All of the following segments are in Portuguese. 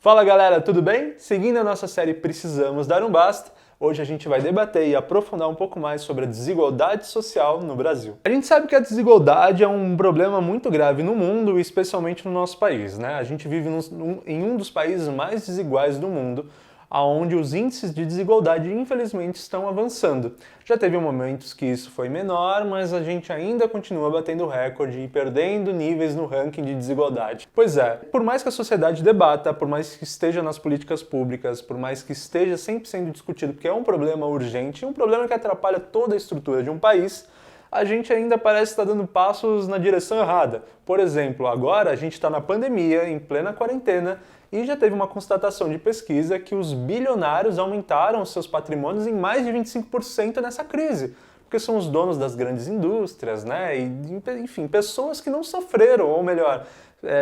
Fala galera, tudo bem? Seguindo a nossa série Precisamos Dar um Basta, hoje a gente vai debater e aprofundar um pouco mais sobre a desigualdade social no Brasil. A gente sabe que a desigualdade é um problema muito grave no mundo, especialmente no nosso país, né? A gente vive em um dos países mais desiguais do mundo, onde os índices de desigualdade, infelizmente, estão avançando. Já teve momentos que isso foi menor, mas a gente ainda continua batendo recorde e perdendo níveis no ranking de desigualdade. Pois é, por mais que a sociedade debata, por mais que esteja nas políticas públicas, por mais que esteja sempre sendo discutido, porque é um problema urgente, um problema que atrapalha toda a estrutura de um país, a gente ainda parece estar dando passos na direção errada. Por exemplo, agora a gente está na pandemia, em plena quarentena, e já teve uma constatação de pesquisa que os bilionários aumentaram seus patrimônios em mais de 25% nessa crise, porque são os donos das grandes indústrias, né? E, enfim, pessoas que não sofreram, ou melhor,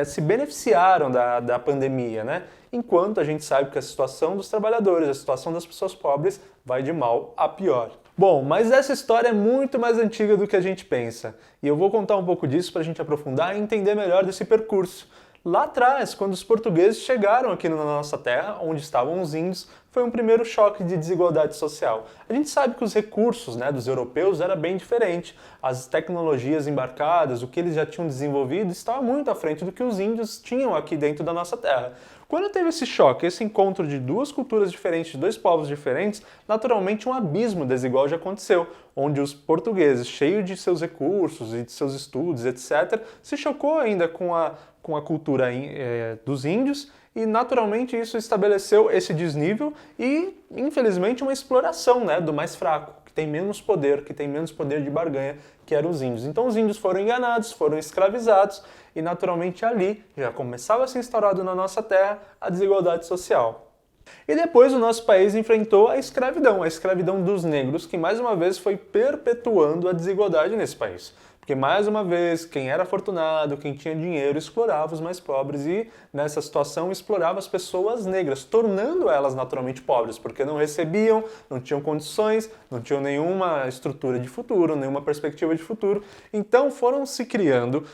se beneficiaram da pandemia, né? Enquanto a gente sabe que a situação dos trabalhadores, a situação das pessoas pobres vai de mal a pior. Bom, mas essa história é muito mais antiga do que a gente pensa, e eu vou contar um pouco disso para a gente aprofundar e entender melhor desse percurso. Lá atrás, quando os portugueses chegaram aqui na nossa terra, onde estavam os índios, foi um primeiro choque de desigualdade social. A gente sabe que os recursos, dos europeus era bem diferente. As tecnologias embarcadas, o que eles já tinham desenvolvido, estava muito à frente do que os índios tinham aqui dentro da nossa terra. Quando teve esse choque, esse encontro de duas culturas diferentes, de dois povos diferentes, naturalmente um abismo desigual já aconteceu, onde os portugueses, cheios de seus recursos e de seus estudos, etc., se chocou ainda com a cultura dos índios, e naturalmente isso estabeleceu esse desnível e, infelizmente, uma exploração do mais fraco, que tem menos poder de barganha, que eram os índios. Então os índios foram enganados, foram escravizados, e naturalmente ali já começava a ser instaurado na nossa terra a desigualdade social. E depois o nosso país enfrentou a escravidão dos negros, que mais uma vez foi perpetuando a desigualdade nesse país. Porque mais uma vez, quem era afortunado, quem tinha dinheiro, explorava os mais pobres e, nessa situação, explorava as pessoas negras, tornando elas naturalmente pobres, porque não recebiam, não tinham condições, não tinham nenhuma estrutura de futuro, nenhuma perspectiva de futuro. Então foram se criando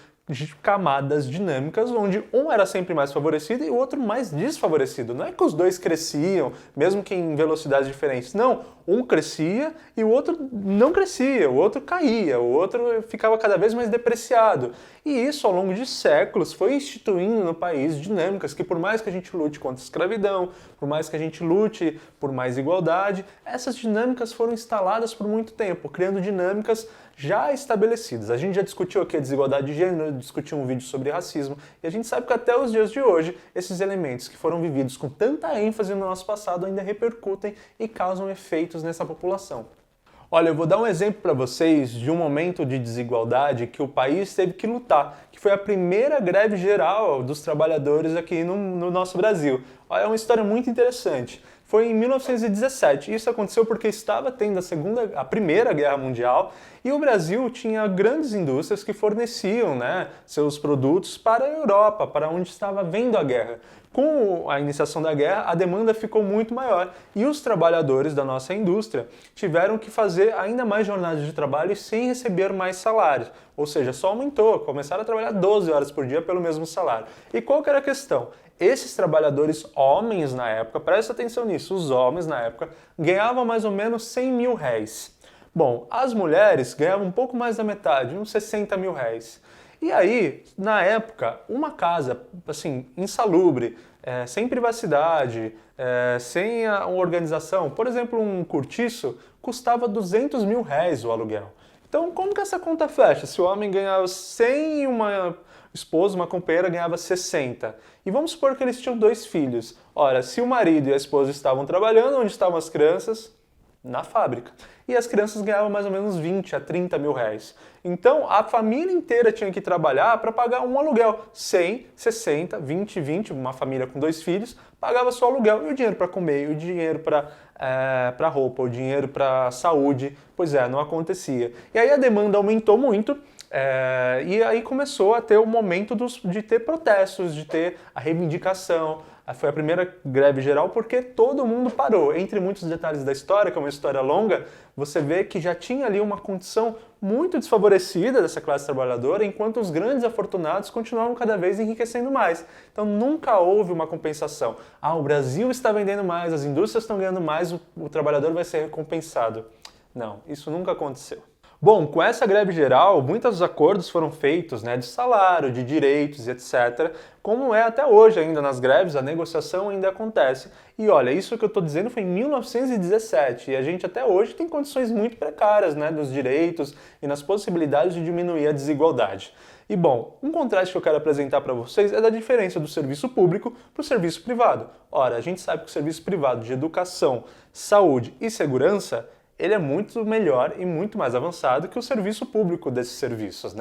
camadas dinâmicas onde um era sempre mais favorecido e o outro mais desfavorecido. Não é que os dois cresciam, mesmo que em velocidades diferentes. Não, um crescia e o outro não crescia, o outro caía, o outro ficava cada vez mais depreciado. E isso, ao longo de séculos, foi instituindo no país dinâmicas que, por mais que a gente lute contra a escravidão, por mais que a gente lute por mais igualdade, essas dinâmicas foram instaladas por muito tempo, criando dinâmicas já estabelecidas. A gente já discutiu aqui a desigualdade de gênero, discutiu um vídeo sobre racismo, e a gente sabe que até os dias de hoje, esses elementos que foram vividos com tanta ênfase no nosso passado ainda repercutem e causam efeitos nessa população. Olha, eu vou dar um exemplo para vocês de um momento de desigualdade que o país teve que lutar, que foi a primeira greve geral dos trabalhadores aqui no nosso Brasil. Olha, é uma história muito interessante. Foi em 1917. Isso aconteceu porque estava tendo a Primeira Guerra Mundial e o Brasil tinha grandes indústrias que forneciam seus produtos para a Europa, para onde estava havendo a guerra. Com a iniciação da guerra, a demanda ficou muito maior e os trabalhadores da nossa indústria tiveram que fazer ainda mais jornadas de trabalho sem receber mais salário. Ou seja, só aumentou, começaram a trabalhar 12 horas por dia pelo mesmo salário. E qual que era a questão? Esses trabalhadores homens na época, presta atenção nisso, os homens na época ganhavam mais ou menos 100 mil réis. Bom, as mulheres ganhavam um pouco mais da metade, uns 60 mil réis. E aí, na época, uma casa, assim, insalubre, sem privacidade, sem uma organização, por exemplo, um cortiço, custava 200 mil réis o aluguel. Então, como que essa conta fecha? Se o homem ganhava 100 e uma esposa, uma companheira, ganhava 60. E vamos supor que eles tinham 2 filhos. Ora, se o marido e a esposa estavam trabalhando, onde estavam as crianças? Na fábrica. E as crianças ganhavam mais ou menos 20 a 30 mil réis. Então, a família inteira tinha que trabalhar para pagar um aluguel. 100, 60, 20, uma família com 2 filhos, pagava só aluguel. E o dinheiro para comer, e o dinheiro para roupa, o dinheiro para saúde. Pois é, não acontecia. E aí a demanda aumentou muito. E aí começou a ter o momento de ter protestos, de ter a reivindicação, Foi a primeira greve geral porque todo mundo parou. Entre muitos detalhes da história, que é uma história longa, você vê que já tinha ali uma condição muito desfavorecida dessa classe trabalhadora, enquanto os grandes afortunados continuavam cada vez enriquecendo mais. Então nunca houve uma compensação. O Brasil está vendendo mais, as indústrias estão ganhando mais, o trabalhador vai ser recompensado. Não, isso nunca aconteceu. Bom, com essa greve geral, muitos acordos foram feitos, de salário, de direitos e etc. Como é até hoje ainda nas greves, a negociação ainda acontece. E olha, isso que eu estou dizendo foi em 1917 e a gente até hoje tem condições muito precárias, dos direitos e nas possibilidades de diminuir a desigualdade. E bom, um contraste que eu quero apresentar para vocês é da diferença do serviço público para o serviço privado. Ora, a gente sabe que o serviço privado de educação, saúde e segurança ele é muito melhor e muito mais avançado que o serviço público desses serviços,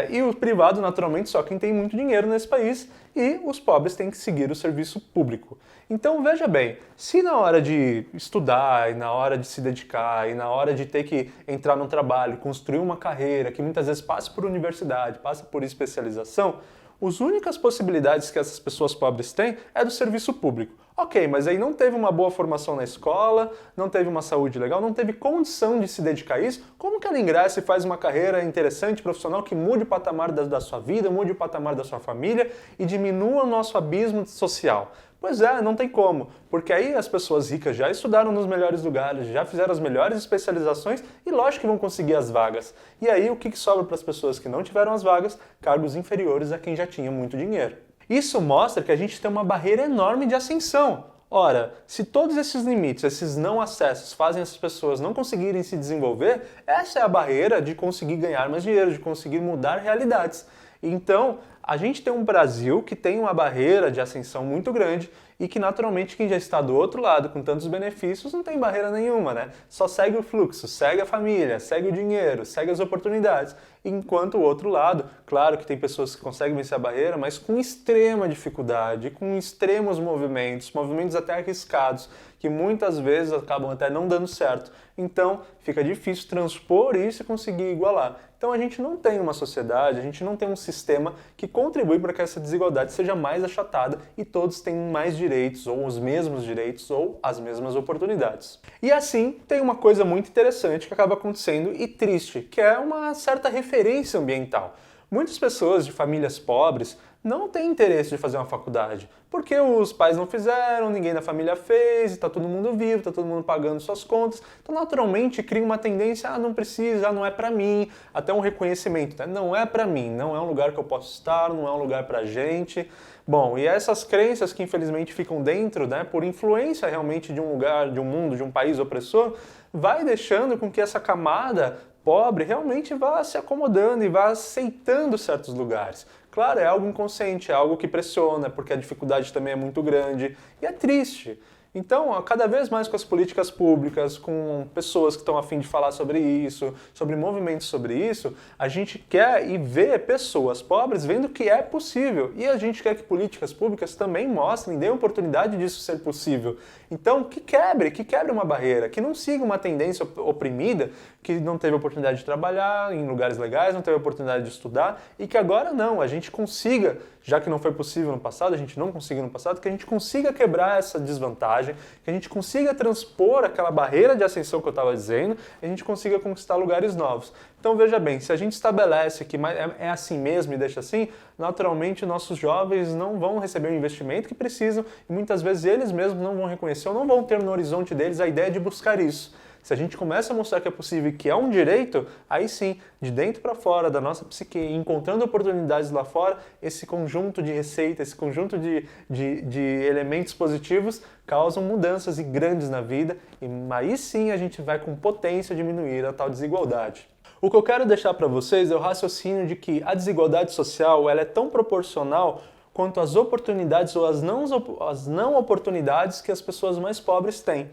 e o privado, naturalmente, só quem tem muito dinheiro nesse país e os pobres têm que seguir o serviço público. Então, veja bem, se na hora de estudar, e na hora de se dedicar, e na hora de ter que entrar num trabalho, construir uma carreira que muitas vezes passa por universidade, passa por especialização, as únicas possibilidades que essas pessoas pobres têm é do serviço público. Ok, mas aí não teve uma boa formação na escola, não teve uma saúde legal, não teve condição de se dedicar a isso. Como que ela ingressa e faz uma carreira interessante, profissional, que mude o patamar da sua vida, mude o patamar da sua família e diminua o nosso abismo social? Pois é, não tem como, porque aí as pessoas ricas já estudaram nos melhores lugares, já fizeram as melhores especializações e lógico que vão conseguir as vagas. E aí o que sobra para as pessoas que não tiveram as vagas? Cargos inferiores a quem já tinha muito dinheiro. Isso mostra que a gente tem uma barreira enorme de ascensão. Ora, se todos esses limites, esses não acessos fazem essas pessoas não conseguirem se desenvolver, essa é a barreira de conseguir ganhar mais dinheiro, de conseguir mudar realidades. Então, a gente tem um Brasil que tem uma barreira de ascensão muito grande e que, naturalmente, quem já está do outro lado com tantos benefícios não tem barreira nenhuma, Só segue o fluxo, segue a família, segue o dinheiro, segue as oportunidades. Enquanto o outro lado, claro que tem pessoas que conseguem vencer a barreira, mas com extrema dificuldade, com extremos movimentos até arriscados, que muitas vezes acabam até não dando certo. Então, fica difícil transpor isso e conseguir igualar. Então, a gente não tem uma sociedade, a gente não tem um sistema que contribui para que essa desigualdade seja mais achatada e todos tenham mais direitos, ou os mesmos direitos, ou as mesmas oportunidades. E assim, tem uma coisa muito interessante que acaba acontecendo e triste, que é uma certa referência ambiental. Muitas pessoas de famílias pobres não têm interesse de fazer uma faculdade, porque os pais não fizeram, ninguém da família fez, está todo mundo vivo, está todo mundo pagando suas contas, então naturalmente cria uma tendência, não precisa, não é para mim, até um reconhecimento, não é para mim, não é um lugar que eu posso estar, não é um lugar pra gente. Bom, e essas crenças que infelizmente ficam dentro, por influência realmente de um lugar, de um mundo, de um país opressor, vai deixando com que essa camada pobre realmente vá se acomodando e vá aceitando certos lugares. Claro, é algo inconsciente, é algo que pressiona, porque a dificuldade também é muito grande e é triste. Então, cada vez mais com as políticas públicas, com pessoas que estão a fim de falar sobre isso, sobre movimentos sobre isso, a gente quer e vê pessoas pobres vendo que é possível. E a gente quer que políticas públicas também mostrem, deem oportunidade disso ser possível. Então, que quebre uma barreira, que não siga uma tendência oprimida, que não teve oportunidade de trabalhar em lugares legais, não teve oportunidade de estudar, e que agora não, a gente consiga, já que não foi possível no passado, a gente não conseguiu no passado, que a gente consiga quebrar essa desvantagem, que a gente consiga transpor aquela barreira de ascensão que eu estava dizendo, e a gente consiga conquistar lugares novos. Então veja bem, se a gente estabelece que é assim mesmo e deixa assim, naturalmente nossos jovens não vão receber o investimento que precisam e muitas vezes eles mesmos não vão reconhecer ou não vão ter no horizonte deles a ideia de buscar isso. Se a gente começa a mostrar que é possível e que é um direito, aí sim, de dentro para fora, da nossa psique, encontrando oportunidades lá fora, esse conjunto de receita, esse conjunto de elementos positivos causam mudanças e grandes na vida e aí sim a gente vai com potência diminuir a tal desigualdade. O que eu quero deixar para vocês é o raciocínio de que a desigualdade social ela é tão proporcional quanto as oportunidades ou as não oportunidades que as pessoas mais pobres têm.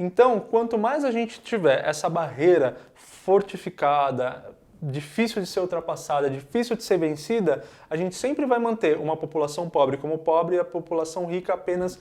Então, quanto mais a gente tiver essa barreira fortificada, difícil de ser ultrapassada, difícil de ser vencida, a gente sempre vai manter uma população pobre como pobre e a população rica apenas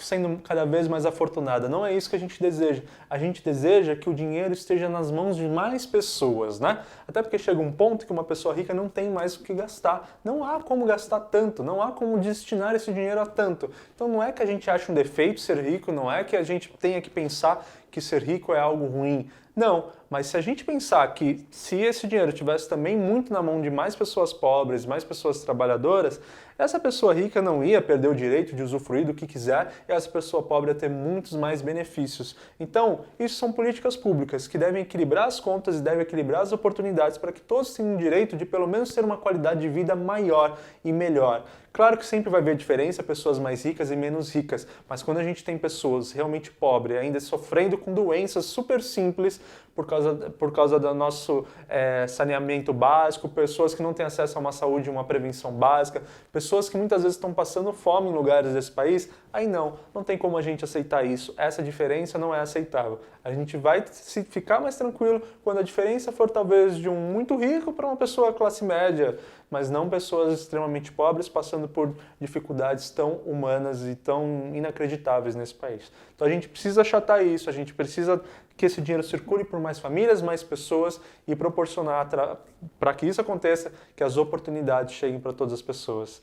sendo cada vez mais afortunada. Não é isso que a gente deseja. A gente deseja que o dinheiro esteja nas mãos de mais pessoas, né? Até porque chega um ponto que uma pessoa rica não tem mais o que gastar. Não há como gastar tanto, não há como destinar esse dinheiro a tanto. Então não é que a gente ache um defeito ser rico, não é que a gente tenha que pensar que ser rico é algo ruim. Não, mas se a gente pensar que se esse dinheiro tivesse também muito na mão de mais pessoas pobres, mais pessoas trabalhadoras, essa pessoa rica não ia perder o direito de usufruir do que quiser e essa pessoa pobre ia ter muitos mais benefícios. Então, isso são políticas públicas que devem equilibrar as contas e devem equilibrar as oportunidades para que todos tenham o direito de pelo menos ter uma qualidade de vida maior e melhor. Claro que sempre vai haver diferença, pessoas mais ricas e menos ricas, mas quando a gente tem pessoas realmente pobres, ainda sofrendo com doenças super simples por causa do nosso saneamento básico, pessoas que não têm acesso a uma saúde e uma prevenção básica, pessoas que muitas vezes estão passando fome em lugares desse país, aí não tem como a gente aceitar isso. Essa diferença não é aceitável. A gente vai ficar mais tranquilo quando a diferença for talvez de um muito rico para uma pessoa classe média, mas não pessoas extremamente pobres passando por dificuldades tão humanas e tão inacreditáveis nesse país. Então a gente precisa achatar isso, a gente precisa que esse dinheiro circule por mais famílias, mais pessoas e proporcionar, para que isso aconteça, que as oportunidades cheguem para todas as pessoas.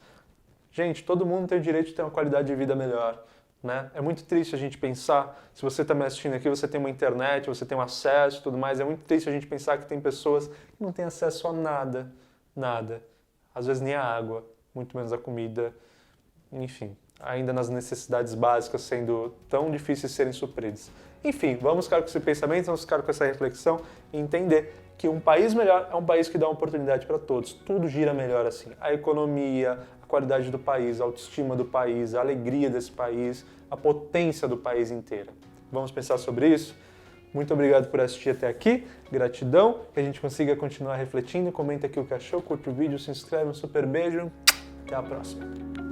Gente, todo mundo tem o direito de ter uma qualidade de vida melhor. Né? É muito triste a gente pensar, se você está me assistindo aqui, você tem uma internet, você tem um acesso e tudo mais, é muito triste a gente pensar que tem pessoas que não têm acesso a nada, nada. Às vezes nem a água, muito menos a comida, enfim, ainda nas necessidades básicas sendo tão difíceis de serem supridas. Enfim, vamos ficar com esse pensamento, vamos ficar com essa reflexão e entender que um país melhor é um país que dá uma oportunidade para todos. Tudo gira melhor assim. A economia, a qualidade do país, a autoestima do país, a alegria desse país, a potência do país inteiro. Vamos pensar sobre isso? Muito obrigado por assistir até aqui, gratidão, que a gente consiga continuar refletindo, comenta aqui o que achou, curte o vídeo, se inscreve, um super beijo, até a próxima.